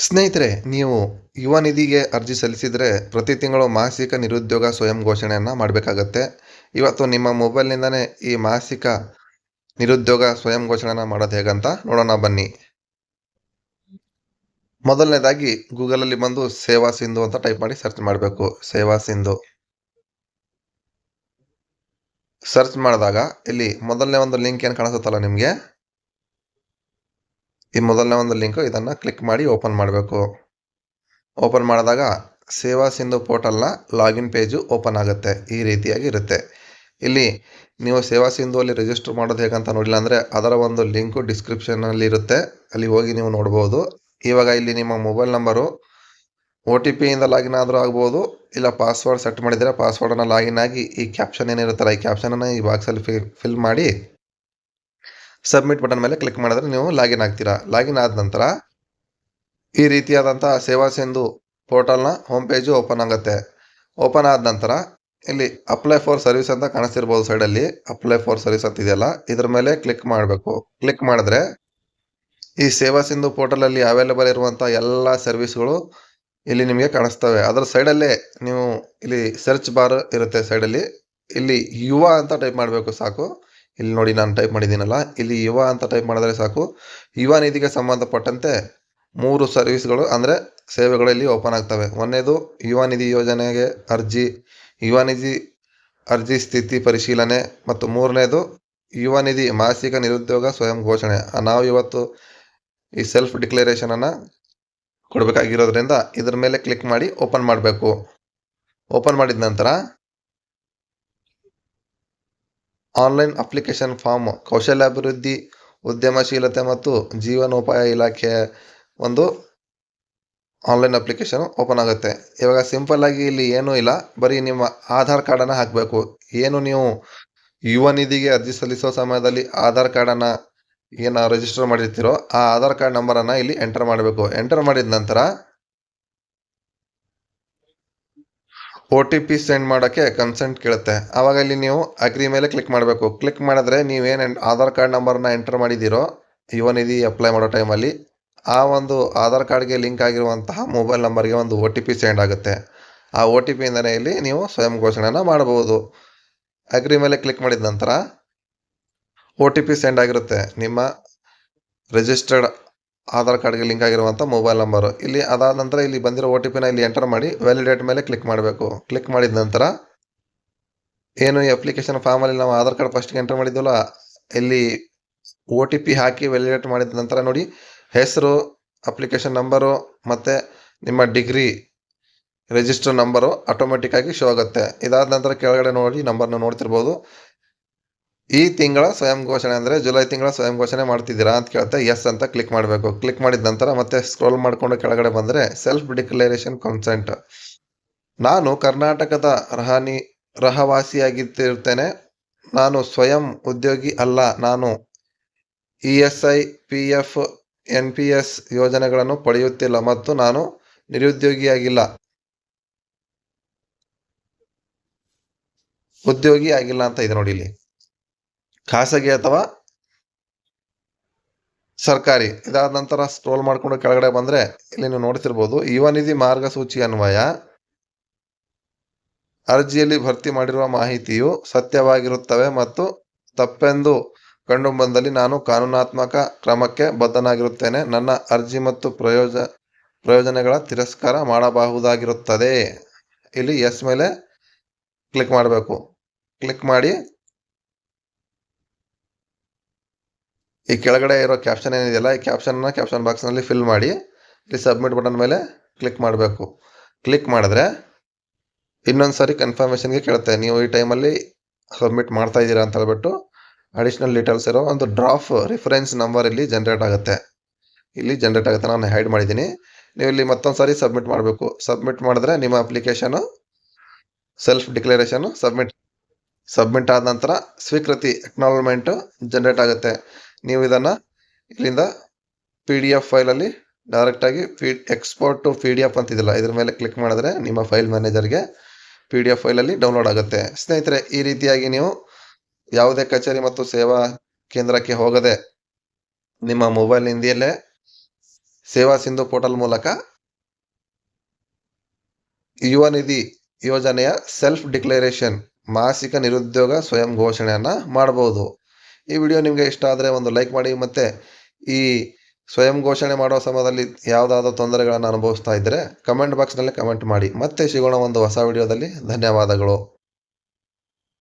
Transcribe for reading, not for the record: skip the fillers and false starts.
ಸ್ನೇಹಿತರೆ, ನೀವು ಯುವ ನಿಧಿಗೆ ಅರ್ಜಿ ಸಲ್ಲಿಸಿದರೆ ಪ್ರತಿ ತಿಂಗಳು ಮಾಸಿಕ ನಿರುದ್ಯೋಗ ಸ್ವಯಂ ಘೋಷಣೆಯನ್ನು ಮಾಡಬೇಕಾಗತ್ತೆ. ಇವತ್ತು ನಿಮ್ಮ ಮೊಬೈಲ್ನಿಂದನೇ ಈ ಮಾಸಿಕ ನಿರುದ್ಯೋಗ ಸ್ವಯಂ ಘೋಷಣೆನ ಮಾಡೋದು ಹೇಗಂತ ನೋಡೋಣ ಬನ್ನಿ. ಮೊದಲನೇದಾಗಿ ಗೂಗಲಲ್ಲಿ ಬಂದು ಸೇವಾ ಸಿಂಧು ಅಂತ ಟೈಪ್ ಮಾಡಿ ಸರ್ಚ್ ಮಾಡಬೇಕು. ಸೇವಾ ಸಿಂಧು ಸರ್ಚ್ ಮಾಡಿದಾಗ ಇಲ್ಲಿ ಮೊದಲನೇ ಒಂದು ಲಿಂಕ್ ಏನು ಕಾಣಿಸುತ್ತಲ್ಲ ನಿಮಗೆ, ಈ ಮೊದಲನೇ ಒಂದು ಲಿಂಕ್ ಇದನ್ನು ಕ್ಲಿಕ್ ಮಾಡಿ ಓಪನ್ ಮಾಡಬೇಕು. ಓಪನ್ ಮಾಡಿದಾಗ ಸೇವಾ ಸಿಂಧು ಪೋರ್ಟಲ್ನ ಲಾಗಿನ್ ಪೇಜು ಓಪನ್ ಆಗುತ್ತೆ. ಈ ರೀತಿಯಾಗಿ ಇರುತ್ತೆ. ಇಲ್ಲಿ ನೀವು ಸೇವಾ ಸಿಂಧುವಲ್ಲಿ ರಿಜಿಸ್ಟರ್ ಮಾಡೋದು ಹೇಗಂತ ನೋಡಿಲ್ಲ ಅಂದರೆ ಅದರ ಒಂದು ಲಿಂಕು ಡಿಸ್ಕ್ರಿಪ್ಷನಲ್ಲಿ ಇರುತ್ತೆ, ಅಲ್ಲಿ ಹೋಗಿ ನೀವು ನೋಡ್ಬೋದು. ಇವಾಗ ಇಲ್ಲಿ ನಿಮ್ಮ ಮೊಬೈಲ್ ನಂಬರು OTP ಇಂದ ಲಾಗಿನ್ ಆದರೂ ಆಗ್ಬೋದು, ಇಲ್ಲ ಪಾಸ್ವರ್ಡ್ ಸೆಟ್ ಮಾಡಿದರೆ ಪಾಸ್ವರ್ಡನ್ನು ಲಾಗಿನ್ ಆಗಿ ಈ ಕ್ಯಾಪ್ಷನ್ ಏನಿರುತ್ತಲ್ಲ ಈ ಕ್ಯಾಪ್ಷನನ್ನು ಈ ಬಾಕ್ಸಲ್ಲಿ ಫಿಲ್ ಮಾಡಿ ಸಬ್ಮಿಟ್ ಬಟನ್ ಮೇಲೆ ಕ್ಲಿಕ್ ಮಾಡಿದ್ರೆ ನೀವು ಲಾಗಿನ್ ಆಗ್ತೀರಾ. ಲಾಗಿನ್ ಆದ ನಂತರ ಈ ರೀತಿಯಾದಂಥ ಸೇವಾ ಸಿಂಧು ಪೋರ್ಟಲ್ನ ಹೋಮ್ ಪೇಜು ಓಪನ್ ಆಗುತ್ತೆ. ಓಪನ್ ಆದ ನಂತರ ಇಲ್ಲಿ ಅಪ್ಲೈ ಫಾರ್ ಸರ್ವಿಸ್ ಅಂತ ಕಾಣಿಸ್ತಿರ್ಬೋದು ಸೈಡಲ್ಲಿ, ಅಪ್ಲೈ ಫಾರ್ ಸರ್ವಿಸ್ ಅಂತ ಇದೆಯಲ್ಲ ಇದ್ರ ಮೇಲೆ ಕ್ಲಿಕ್ ಮಾಡಬೇಕು. ಕ್ಲಿಕ್ ಮಾಡಿದ್ರೆ ಈ ಸೇವಾ ಸಿಂಧು ಪೋರ್ಟಲಲ್ಲಿ ಅವೈಲೇಬಲ್ ಇರುವಂಥ ಎಲ್ಲ ಸರ್ವಿಸ್ಗಳು ಇಲ್ಲಿ ನಿಮಗೆ ಕಾಣಿಸ್ತವೆ. ಅದರ ಸೈಡಲ್ಲೇ ನೀವು ಇಲ್ಲಿ ಸರ್ಚ್ ಬಾರ್ ಇರುತ್ತೆ ಸೈಡಲ್ಲಿ, ಇಲ್ಲಿ ಯುವ ಅಂತ ಟೈಪ್ ಮಾಡಬೇಕು ಸಾಕು. ಇಲ್ಲಿ ನೋಡಿ ನಾನು ಟೈಪ್ ಮಾಡಿದ್ದೀನಲ್ಲ, ಇಲ್ಲಿ ಯುವ ಅಂತ ಟೈಪ್ ಮಾಡಿದ್ರೆ ಸಾಕು. ಯುವ ನಿಧಿಗೆ ಸಂಬಂಧಪಟ್ಟಂತೆ 3 ಸರ್ವಿಸ್ಗಳು ಅಂದರೆ ಸೇವೆಗಳಲ್ಲಿ ಓಪನ್ ಆಗ್ತವೆ. ಒಂದನೇದು ಯುವ ನಿಧಿ ಯೋಜನೆಗೆ ಅರ್ಜಿ, ಯುವ ನಿಧಿ ಅರ್ಜಿ ಸ್ಥಿತಿ ಪರಿಶೀಲನೆ, ಮತ್ತು 3ನೇದು ಯುವ ನಿಧಿ ಮಾಸಿಕ ನಿರುದ್ಯೋಗ ಸ್ವಯಂ ಘೋಷಣೆ. ನಾವು ಇವತ್ತು ಈ ಸೆಲ್ಫ್ ಡಿಕ್ಲರೇಷನನ್ನು ಕೊಡಬೇಕಾಗಿರೋದ್ರಿಂದ ಇದ್ರ ಮೇಲೆ ಕ್ಲಿಕ್ ಮಾಡಿ ಓಪನ್ ಮಾಡಬೇಕು. ಓಪನ್ ಮಾಡಿದ ನಂತರ ಆನ್ಲೈನ್ ಅಪ್ಲಿಕೇಶನ್ ಫಾರ್ಮ್ ಕೌಶಲ್ಯಾಭಿವೃದ್ಧಿ, ಉದ್ಯಮಶೀಲತೆ ಮತ್ತು ಜೀವನೋಪಾಯ ಇಲಾಖೆಯ ಒಂದು ಆನ್ಲೈನ್ ಅಪ್ಲಿಕೇಶನ್ ಓಪನ್ ಆಗುತ್ತೆ. ಇವಾಗ ಸಿಂಪಲ್ ಆಗಿ ಇಲ್ಲಿ ಏನೂ ಇಲ್ಲ, ಬರೀ ನಿಮ್ಮ ಆಧಾರ್ ಕಾರ್ಡನ್ನು ಹಾಕಬೇಕು. ಏನು ನೀವು ಯುವ ನಿಧಿಗೆ ಅರ್ಜಿ ಸಲ್ಲಿಸೋ ಸಮಯದಲ್ಲಿ ಆಧಾರ್ ಕಾರ್ಡನ್ನು ಏನು ರಿಜಿಸ್ಟರ್ ಮಾಡಿರ್ತೀರೋ ಆ ಆಧಾರ್ ಕಾರ್ಡ್ ನಂಬರನ್ನು ಇಲ್ಲಿ ಎಂಟರ್ ಮಾಡಬೇಕು. ಎಂಟರ್ ಮಾಡಿದ ನಂತರ OTP ಸೆಂಡ್ ಮಾಡೋಕ್ಕೆ ಕನ್ಸೆಂಟ್ ಕೇಳುತ್ತೆ. ಆವಾಗ ಇಲ್ಲಿ ನೀವು ಅಗ್ರಿ ಮೇಲೆ ಕ್ಲಿಕ್ ಮಾಡಬೇಕು. ಕ್ಲಿಕ್ ಮಾಡಿದ್ರೆ ನೀವೇನು ಆಧಾರ್ ಕಾರ್ಡ್ ನಂಬರನ್ನ ಎಂಟರ್ ಮಾಡಿದ್ದೀರೋ ಯುವ ನಿಧಿ ಅಪ್ಲೈ ಮಾಡೋ ಟೈಮಲ್ಲಿ ಆ ಒಂದು ಆಧಾರ್ ಕಾರ್ಡ್ಗೆ ಲಿಂಕ್ ಆಗಿರುವಂತಹ ಮೊಬೈಲ್ ನಂಬರ್ಗೆ ಒಂದು OTP ಸೆಂಡ್ ಆಗುತ್ತೆ. ಆ OTP ಇಂದನೇ ಇಲ್ಲಿ ನೀವು ಸ್ವಯಂ ಘೋಷಣೆನ ಮಾಡಬಹುದು. ಅಗ್ರಿ ಮೇಲೆ ಕ್ಲಿಕ್ ಮಾಡಿದ ನಂತರ OTP ಸೆಂಡ್ ಆಗಿರುತ್ತೆ ನಿಮ್ಮ ರಿಜಿಸ್ಟರ್ಡ್ ಆಧಾರ್ ಕಾರ್ಡ್ಗೆ ಲಿಂಕ್ ಆಗಿರುವಂಥ ಮೊಬೈಲ್ ನಂಬರು. ಇಲ್ಲಿ ಅದಾದ ನಂತರ ಇಲ್ಲಿ ಬಂದಿರೋ OTPನ ಇಲ್ಲಿ ಎಂಟರ್ ಮಾಡಿ ವ್ಯಾಲಿಡೇಟ್ ಮೇಲೆ ಕ್ಲಿಕ್ ಮಾಡಬೇಕು. ಕ್ಲಿಕ್ ಮಾಡಿದ ನಂತರ ಏನು ಈ ಅಪ್ಲಿಕೇಶನ್ ಫಾರ್ಮಲ್ಲಿ ನಾವು ಆಧಾರ್ ಕಾರ್ಡ್ ಫಸ್ಟ್ಗೆ ಎಂಟರ್ ಮಾಡಿದ್ವಲ್ಲ, ಇಲ್ಲಿ OTP ಹಾಕಿ ವ್ಯಾಲಿಡೇಟ್ ಮಾಡಿದ ನಂತರ ನೋಡಿ ಹೆಸರು, ಅಪ್ಲಿಕೇಶನ್ ನಂಬರು ಮತ್ತು ನಿಮ್ಮ ಡಿಗ್ರಿ ರಿಜಿಸ್ಟರ್ ನಂಬರು ಆಟೋಮೆಟಿಕ್ಕಾಗಿ ಶೋ ಆಗುತ್ತೆ. ಇದಾದ ನಂತರ ಕೆಳಗಡೆ ನೋಡಿ ನಂಬರ್ನ ನೋಡ್ತಿರ್ಬೋದು. ಈ ತಿಂಗಳ ಸ್ವಯಂ ಘೋಷಣೆ ಅಂದರೆ ಜುಲೈ ತಿಂಗಳ ಸ್ವಯಂ ಘೋಷಣೆ ಮಾಡ್ತಿದ್ದೀರಾ ಅಂತ ಕೇಳುತ್ತೆ. ಎಸ್ ಅಂತ ಕ್ಲಿಕ್ ಮಾಡಬೇಕು. ಕ್ಲಿಕ್ ಮಾಡಿದ ನಂತರ ಮತ್ತೆ ಸ್ಕ್ರೋಲ್ ಮಾಡಿಕೊಂಡು ಕೆಳಗಡೆ ಬಂದರೆ ಸೆಲ್ಫ್ ಡಿಕ್ಲರೇಷನ್ ಕನ್ಸೆಂಟ್. ನಾನು ಕರ್ನಾಟಕದ ರಹವಾಸಿಯಾಗಿರುತ್ತೇನೆ. ನಾನು ಸ್ವಯಂ ಉದ್ಯೋಗಿ ಅಲ್ಲ. ನಾನು ESI, PF, NPS ಯೋಜನೆಗಳನ್ನು ಪಡೆಯುತ್ತಿಲ್ಲ ಮತ್ತು ನಾನು ನಿರುದ್ಯೋಗಿಯಾಗಿಲ್ಲ, ಉದ್ಯೋಗಿ ಆಗಿಲ್ಲ ಅಂತ ಇದೆ ನೋಡಿ ಇಲ್ಲಿ, ಖಾಸಗಿ ಅಥವಾ ಸರ್ಕಾರಿ. ಇದಾದ ನಂತರ ಸ್ಕ್ರೋಲ್ ಮಾಡಿಕೊಂಡು ಕೆಳಗಡೆ ಬಂದರೆ ಇಲ್ಲಿ ನೀವು ನೋಡ್ತಿರ್ಬೋದು ಯುವ ನಿಧಿ ಮಾರ್ಗಸೂಚಿ ಅನ್ವಯ ಅರ್ಜಿಯಲ್ಲಿ ಭರ್ತಿ ಮಾಡಿರುವ ಮಾಹಿತಿಯು ಸತ್ಯವಾಗಿರುತ್ತವೆ ಮತ್ತು ತಪ್ಪೆಂದು ಕಂಡು ಬಂದಲ್ಲಿ ನಾನು ಕಾನೂನಾತ್ಮಕ ಕ್ರಮಕ್ಕೆ ಬದ್ಧನಾಗಿರುತ್ತೇನೆ. ನನ್ನ ಅರ್ಜಿ ಮತ್ತು ಪ್ರಯೋಜನಗಳ ತಿರಸ್ಕಾರ ಮಾಡಬಹುದಾಗಿರುತ್ತದೆ. ಇಲ್ಲಿ ಎಸ್ ಮೇಲೆ ಕ್ಲಿಕ್ ಮಾಡಬೇಕು. ಕ್ಲಿಕ್ ಮಾಡಿ ಈ ಕೆಳಗಡೆ ಇರೋ ಕ್ಯಾಪ್ಷನ್ ಏನಿದೆಯಲ್ಲ ಈ ಕ್ಯಾಪ್ಷನ್ ಬಾಕ್ಸ್ನಲ್ಲಿ ಫಿಲ್ ಮಾಡಿ ಇಲ್ಲಿ ಸಬ್ಮಿಟ್ ಬಟನ್ ಮೇಲೆ ಕ್ಲಿಕ್ ಮಾಡಬೇಕು. ಕ್ಲಿಕ್ ಮಾಡಿದ್ರೆ ಇನ್ನೊಂದು ಸಾರಿ ಕನ್ಫರ್ಮೇಷನ್ಗೆ ಕೇಳುತ್ತೆ, ನೀವು ಈ ಟೈಮಲ್ಲಿ ಸಬ್ಮಿಟ್ ಮಾಡ್ತಾ ಇದ್ದೀರಾ ಅಂತ ಹೇಳ್ಬಿಟ್ಟು ಅಡಿಷ್ನಲ್ ಡೀಟೇಲ್ಸ್ ಇರೋ ಒಂದು ಡ್ರಾಫ್ಟ್ ರಿಫರೆನ್ಸ್ ನಂಬರ್ ಇಲ್ಲಿ ಜನ್ರೇಟ್ ಆಗುತ್ತೆ. ನಾನು ಹೈಡ್ ಮಾಡಿದ್ದೀನಿ. ನೀವು ಇಲ್ಲಿ ಮತ್ತೊಂದು ಸಾರಿ ಸಬ್ಮಿಟ್ ಮಾಡಬೇಕು. ಸಬ್ಮಿಟ್ ಮಾಡಿದ್ರೆ ನಿಮ್ಮ ಅಪ್ಲಿಕೇಶನು ಸೆಲ್ಫ್ ಡಿಕ್ಲರೇಷನು ಸಬ್ಮಿಟ್ ಆದ ನಂತರ ಸ್ವೀಕೃತಿ ಅಕ್ನಾಲಜ್ಮೆಂಟು ಜನ್ರೇಟ್ ಆಗುತ್ತೆ. ನೀವು ಇದನ್ನು ಇಲ್ಲಿಂದ PDF ಫೈಲಲ್ಲಿ ಡೈರೆಕ್ಟಾಗಿ ಎಕ್ಸ್ಪೋರ್ಟ್ ಟು PDF ಅಂತಿದಿಲ್ಲ ಇದ್ರ ಮೇಲೆ ಕ್ಲಿಕ್ ಮಾಡಿದ್ರೆ ನಿಮ್ಮ ಫೈಲ್ ಮ್ಯಾನೇಜರ್ಗೆ PDF ಫೈಲಲ್ಲಿ ಡೌನ್ಲೋಡ್ ಆಗುತ್ತೆ. ಸ್ನೇಹಿತರೆ, ಈ ರೀತಿಯಾಗಿ ನೀವು ಯಾವುದೇ ಕಚೇರಿ ಮತ್ತು ಸೇವಾ ಕೇಂದ್ರಕ್ಕೆ ಹೋಗದೆ ನಿಮ್ಮ ಮೊಬೈಲ್ನಿಂದಲೇ ಸೇವಾ ಸಿಂಧು ಪೋರ್ಟಲ್ ಮೂಲಕ ಯುವ ನಿಧಿ ಯೋಜನೆಯ ಸೆಲ್ಫ್ ಡಿಕ್ಲರೇಷನ್ ಮಾಸಿಕ ನಿರುದ್ಯೋಗ ಸ್ವಯಂ ಘೋಷಣೆಯನ್ನು ಮಾಡಬಹುದು. ಈ ವಿಡಿಯೋ ನಿಮಗೆ ಇಷ್ಟ ಆದರೆ ಒಂದು ಲೈಕ್ ಮಾಡಿ. ಮತ್ತು ಈ ಸ್ವಯಂ ಘೋಷಣೆ ಮಾಡೋ ಸಮಯದಲ್ಲಿ ಯಾವುದಾದ್ರೂ ತೊಂದರೆಗಳನ್ನು ಅನುಭವಿಸ್ತಾ ಇದ್ದರೆ ಕಮೆಂಟ್ ಬಾಕ್ಸ್ನಲ್ಲಿ ಕಮೆಂಟ್ ಮಾಡಿ. ಮತ್ತೆ ಸಿಗೋಣ ಒಂದು ಹೊಸ ವಿಡಿಯೋದಲ್ಲಿ. ಧನ್ಯವಾದಗಳು.